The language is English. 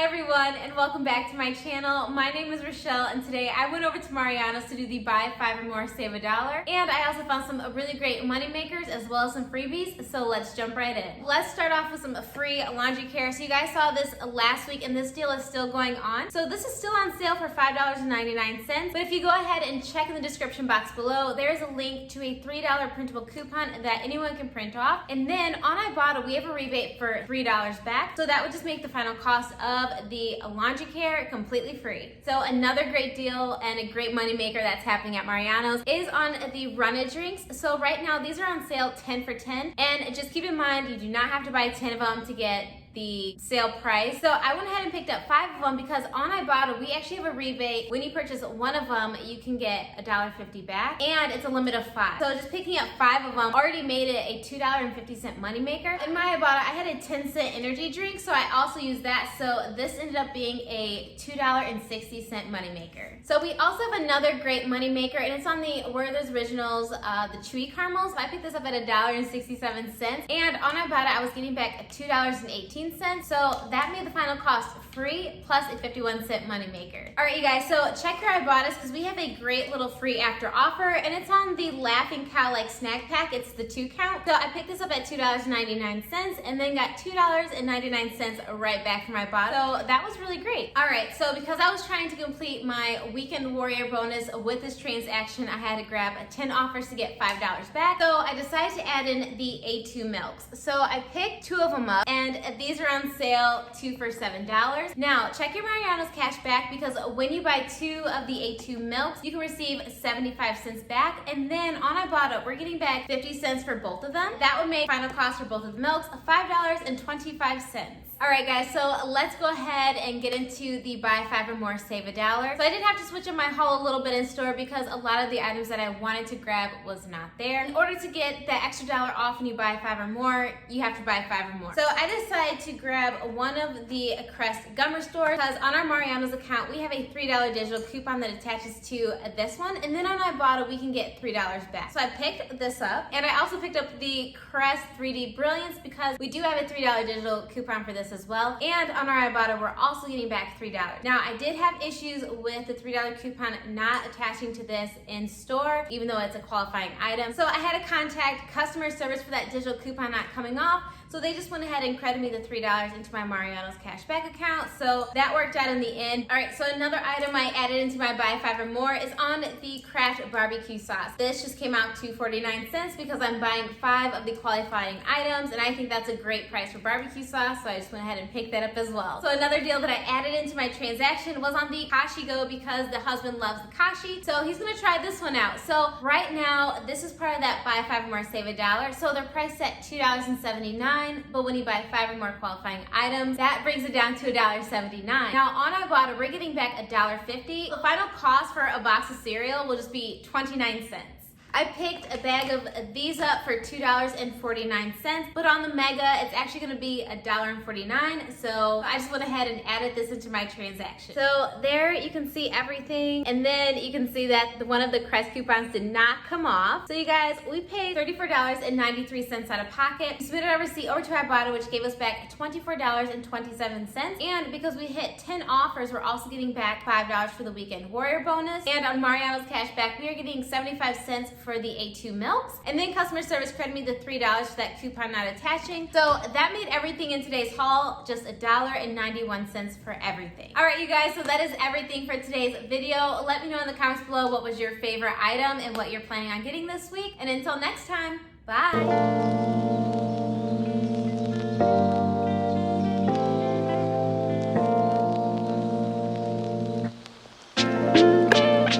Hi everyone, and welcome back to my channel. My name is Rochelle, and today I went over to Mariano's to do the buy 5 or more, save $1. And I also found some really great money makers as well as some freebies, so let's jump right in. Let's start off with some free laundry care. So you guys saw this last week, and this deal is still going on. So this is still on sale for $5.99, but if you go ahead and check in the description box below, there's a link to a $3 printable coupon that anyone can print off. And then on Ibotta, we have a rebate for $3 back, so that would just make the final cost of the laundry care completely free. So another great deal and a great money maker that's happening at Mariano's is on the run-it drinks. So right now these are on sale 10 for 10, and just keep in mind you do not have to buy 10 of them to get the sale price. So I went ahead and picked up 5 of them because on Ibotta we actually have a rebate. When you purchase one of them, you can get $1.50 back, and it's a limit of 5. So just picking up 5 of them already made it a $2.50 moneymaker. In my Ibotta, I had a 10-cent energy drink, so I also used that. So this ended up being a $2.60 moneymaker. So we also have another great moneymaker, and it's on the Werther's Originals, the Chewy Caramels. I picked this up at $1.67, and on Ibotta I was getting back $2.18. So that made the final cost free plus a 51-cent moneymaker. All right, you guys, so check your Ibottas because we have a great little free after offer, and it's on the Laughing Cow like snack pack. It's the 2 count. So I picked this up at $2.99 and then got $2.99 right back from Ibotta. So that was really great. All right, so because I was trying to complete my weekend warrior bonus with this transaction, I had to grab 10 offers to get $5 back. So I decided to add in the A2 milks. So I picked 2 of them up, and these are on sale 2 for $7. Now check your Mariano's cash back because when you buy 2 of the A2 milks, you can receive 75 cents back, and then on Ibotta we're getting back 50 cents for both of them. That would make final cost for both of the milks $5.25. All right, guys, so let's go ahead and get into the buy 5 or more, save $1. So I did have to switch up my haul a little bit in store because a lot of the items that I wanted to grab was not there. In order to get the extra $1 off when you buy 5 or more, you have to buy 5 or more. So I decided to grab one of the Crest Gummer stores because on our Mariano's account, we have a $3 digital coupon that attaches to this one. And then on Ibotta, we can get $3 back. So I picked this up, and I also picked up the Crest 3D Brilliance because we do have a $3 digital coupon for this as well. And on our Ibotta, we're also getting back $3. Now, I did have issues with the $3 coupon not attaching to this in store, even though it's a qualifying item. So I had to contact customer service for that digital coupon not coming off. So they just went ahead and credited me the $3 into my Mariano's cashback account. So that worked out in the end. All right, so another item I added into my buy 5 or more is on the Kraft barbecue sauce. This just came out to 49 cents because I'm buying 5 of the qualifying items, and I think that's a great price for barbecue sauce, so I just went ahead and picked that up as well. So another deal that I added into my transaction was on the Kashi Go because the husband loves the Kashi, so he's gonna try this one out. So right now, this is part of that buy 5 or more, save $1. So they're priced at $2.79. But when you buy 5 or more qualifying items, that brings it down to $1.79. Now on Ibotta, we're getting back $1.50. The final cost for a box of cereal will just be 29 cents. I picked a bag of these up for $2.49, but on the Mega, it's actually gonna be $1.49, so I just went ahead and added this into my transaction. So there you can see everything, and then you can see that one of the Crest coupons did not come off. So you guys, we paid $34.93 out of pocket. We submitted our receipt over to Ibotta, which gave us back $24.27, and because we hit 10 offers, we're also getting back $5 for the weekend warrior bonus, and on Mariano's cashback, we are getting 75 cents for the A2 milks, and then customer service credited me the $3 for that coupon not attaching. So that made everything in today's haul just $1.91 for everything. All right, you guys, so that is everything for today's video. Let me know in the comments below what was your favorite item and what you're planning on getting this week. And until next time, bye.